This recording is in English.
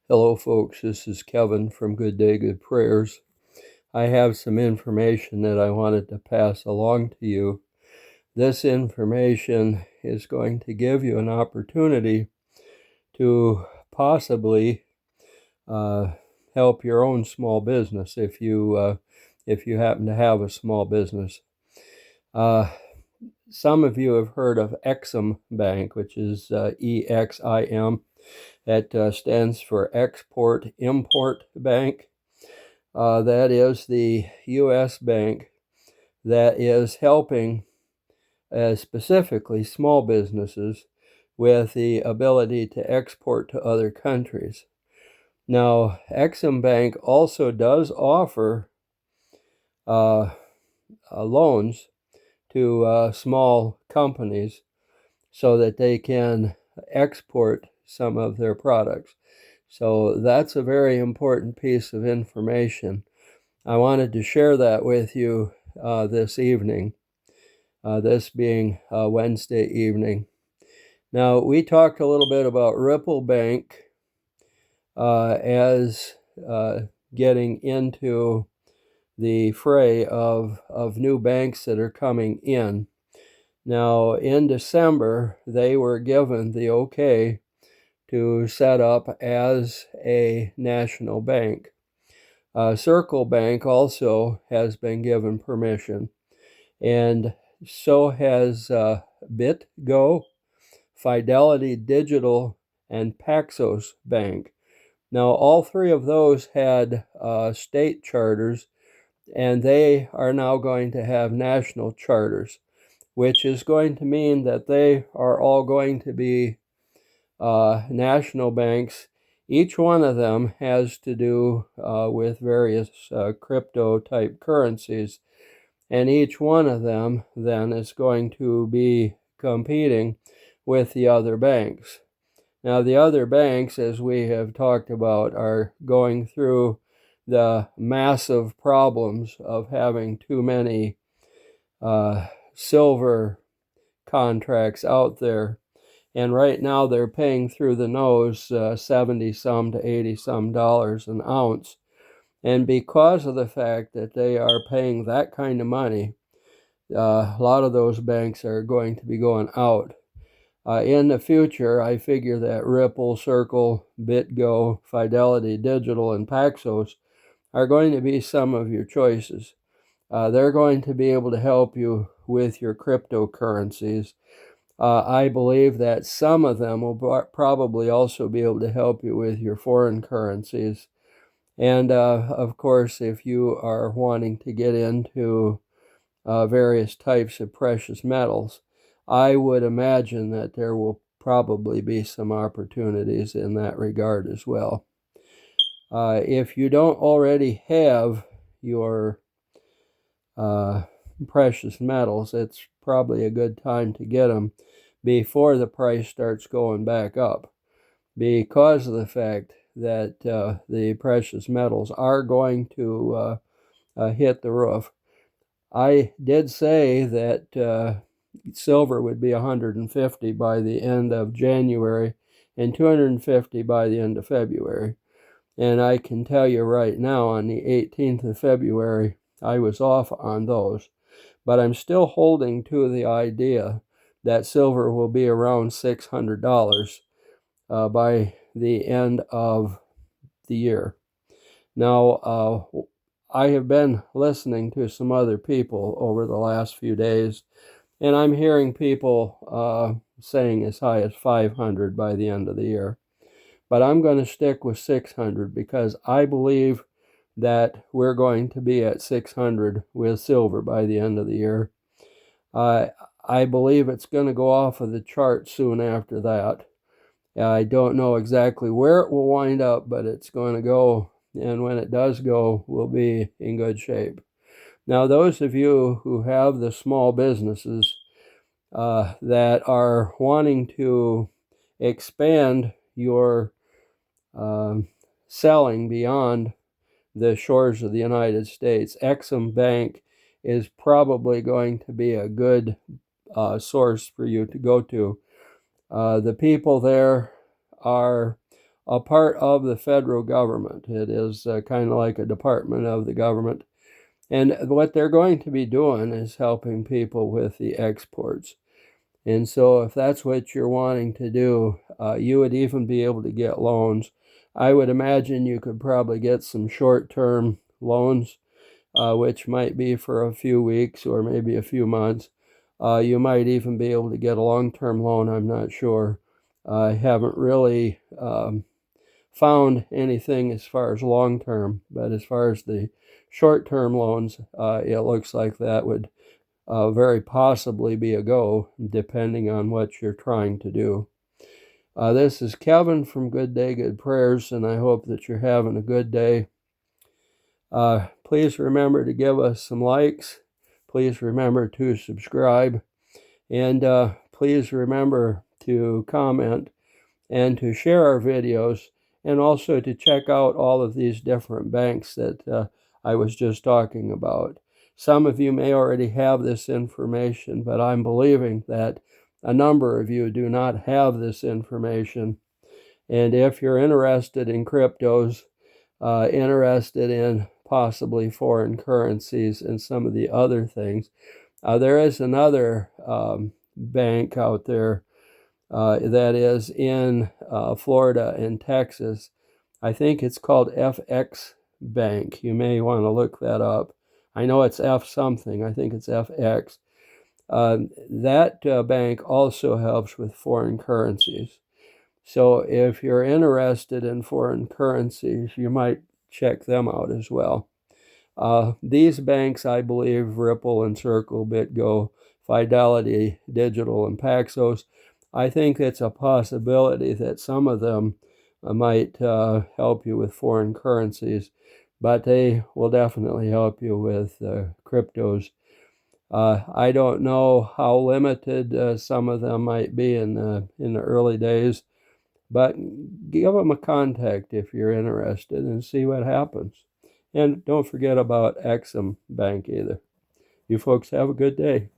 Hello, folks. This is Kevin from Good Day, Good Prayers. I have some information that I wanted to pass along to you. This information is going to give you an opportunity to possibly help your own small business if you happen to have a small business. Some of you have heard of Exim Bank, which is EXIM. That stands for Export Import Bank. That is the U.S. bank that is helping specifically small businesses with the ability to export to other countries. Now, Exim Bank also does offer loans to small companies so that they can export some of their products. So that's a very important piece of information. I wanted to share that with you this evening, this being Wednesday evening. Now, we talked a little bit about Ripple Bank as getting into the fray of new banks that are coming in. Now, in December, they were given the okay to set up as a national bank. Circle Bank also has been given permission, and so has BitGo, Fidelity Digital, and Paxos Bank. Now, all three of those had state charters, and they are now going to have national charters, which is going to mean that they are all going to be national banks. Each one of them has to do with various crypto type currencies, and each one of them then is going to be competing with the other banks. Now, the other banks, as we have talked about, are going through the massive problems of having too many silver contracts out there. And right now they're paying through the nose 70 some to 80 some dollars an ounce. And because of the fact that they are paying that kind of money, a lot of those banks are going to be going out. In the future, I figure that Ripple, Circle, BitGo, Fidelity Digital, and Paxos are going to be some of your choices. They're going to be able to help you with your cryptocurrencies. I believe that some of them will probably also be able to help you with your foreign currencies. And of course, if you are wanting to get into various types of precious metals, I would imagine that there will probably be some opportunities in that regard as well. If you don't already have your precious metals, it's probably a good time to get them before the price starts going back up, because of the fact that the precious metals are going to hit the roof. I did say that silver would be 150 by the end of January and 250 by the end of February. And I can tell you right now, on the 18th of February, I was off on those. But I'm still holding to the idea that silver will be around $600 by the end of the year. Now, I have been listening to some other people over the last few days, and I'm hearing people saying as high as 500 by the end of the year. But I'm going to stick with 600 because I believe that we're going to be at 600 with silver by the end of the year. I believe it's going to go off of the chart soon after that. I don't know exactly where it will wind up, but it's going to go, and when it does go, we'll be in good shape. Now, those of you who have the small businesses that are wanting to expand your selling beyond the shores of the United States, Exim Bank is probably going to be a good source for you to go to. The people there are a part of the federal government. It is kind of like a department of the government. And what they're going to be doing is helping people with the exports. And so if that's what you're wanting to do, you would even be able to get loans. I would imagine you could probably get some short-term loans, which might be for a few weeks or maybe a few months. You might even be able to get a long-term loan, I'm not sure. I haven't really found anything as far as long-term, but as far as the short-term loans, it looks like that would very possibly be a go, depending on what you're trying to do. This is Kevin from Good Day, Good Prayers, and I hope that you're having a good day. Please remember to give us some likes. Please remember to subscribe. And please remember to comment and to share our videos, and also to check out all of these different banks that I was just talking about. Some of you may already have this information, but I'm believing that a number of you do not have this information. And if you're interested in cryptos, interested in possibly foreign currencies and some of the other things, there is another bank out there that is in Florida and Texas. I think it's called FX Bank. You may want to look that up. I know it's F something. I think it's FX. That bank also helps with foreign currencies. So if you're interested in foreign currencies, you might check them out as well. These banks, I believe, Ripple and Circle, BitGo, Fidelity, Digital, and Paxos, I think it's a possibility that some of them might help you with foreign currencies, but they will definitely help you with cryptos. I don't know how limited some of them might be in the early days, but give them a contact if you're interested and see what happens. And don't forget about Exim Bank either. You folks have a good day.